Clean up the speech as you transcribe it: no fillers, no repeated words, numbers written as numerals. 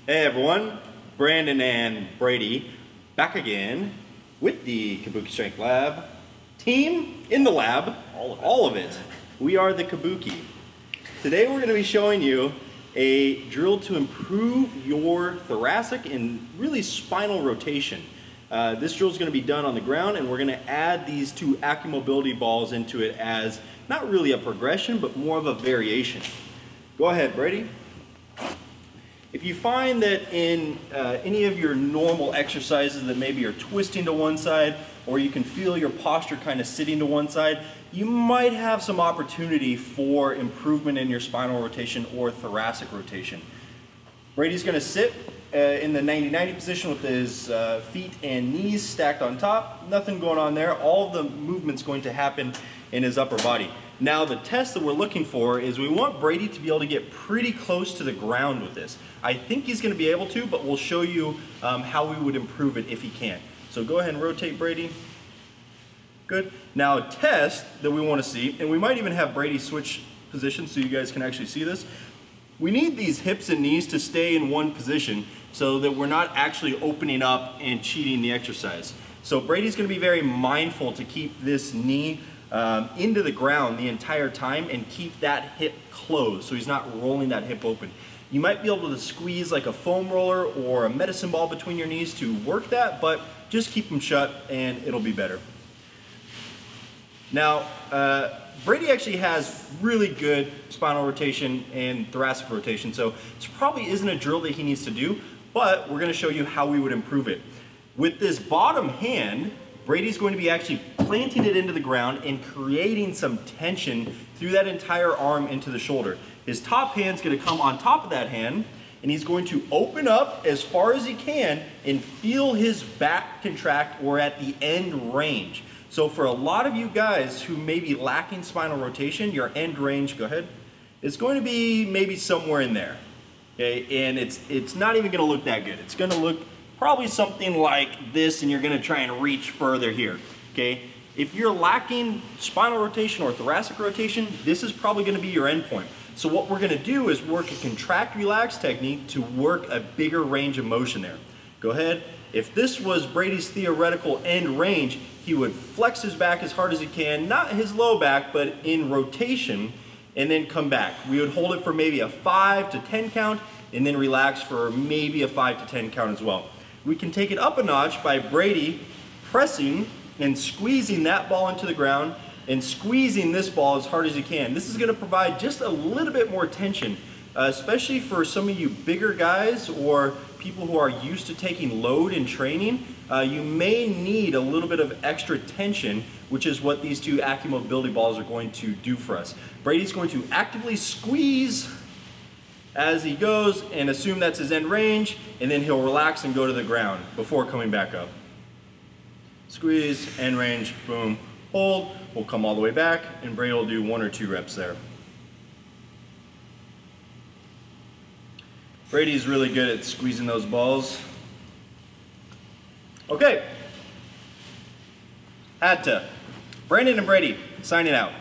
Hey everyone, Brandon and Brady back again with the Kabuki Strength Lab team in the lab, all of it. We are the Kabuki. Today we're going to be showing you a drill to improve your thoracic and really spinal rotation. This drill is going to be done on the ground, and we're going to add these two accumobility balls into it as not really a progression but more of a variation. Go ahead, Brady. If you find that in any of your normal exercises that maybe you're twisting to one side, or you can feel your posture kind of sitting to one side, you might have some opportunity for improvement in your spinal rotation or thoracic rotation. Brady's going to sit in the 90-90 position with his feet and knees stacked on top. Nothing going on there. All of the movement's going to happen in his upper body. Now the test that we're looking for is we want Brady to be able to get pretty close to the ground with this. I think he's going to be able to, but we'll show you how we would improve it if he can. So go ahead and rotate Brady. Good. Now a test that we want to see, and we might even have Brady switch positions so you guys can actually see this. We need these hips and knees to stay in one position so that we're not actually opening up and cheating the exercise. So Brady's going to be very mindful to keep this knee into the ground the entire time and keep that hip closed so he's not rolling that hip open. You might be able to squeeze like a foam roller or a medicine ball between your knees to work that, but just keep them shut and it'll be better. Now, Brady actually has really good spinal rotation and thoracic rotation, so this probably isn't a drill that he needs to do, but we're going to show you how we would improve it. With this bottom hand, Brady's going to be actually planting it into the ground and creating some tension through that entire arm into the shoulder. His top hand's going to come on top of that hand, and he's going to open up as far as he can and feel his back contract or at the end range. So for a lot of you guys who may be lacking spinal rotation, your end range, go ahead, it's going to be maybe somewhere in there. Okay, and it's not even going to look that good. It's going to look probably something like this, and you're going to try and reach further here. Okay, if you're lacking spinal rotation or thoracic rotation, this is probably going to be your end point. So what we're going to do is work a contract relax technique to work a bigger range of motion there. Go ahead. If this was Brady's theoretical end range, he would flex his back as hard as he can, not his low back, but in rotation, and then come back. We would hold it for maybe a 5 to 10 count, and then relax for maybe a 5 to 10 count as well. We can take it up a notch by Brady pressing and squeezing that ball into the ground and squeezing this ball as hard as you can. This is going to provide just a little bit more tension, especially for some of you bigger guys or people who are used to taking load in training. You may need a little bit of extra tension, which is what these two accumobility balls are going to do for us. Brady's going to actively squeeze as he goes and assume that's his end range, and then he'll relax and go to the ground before coming back up. Squeeze, end range, boom, hold. We'll come all the way back, and Brady will do 1 or 2 reps there. Brady's really good at squeezing those balls. Okay. Had to. Brandon and Brady, signing out.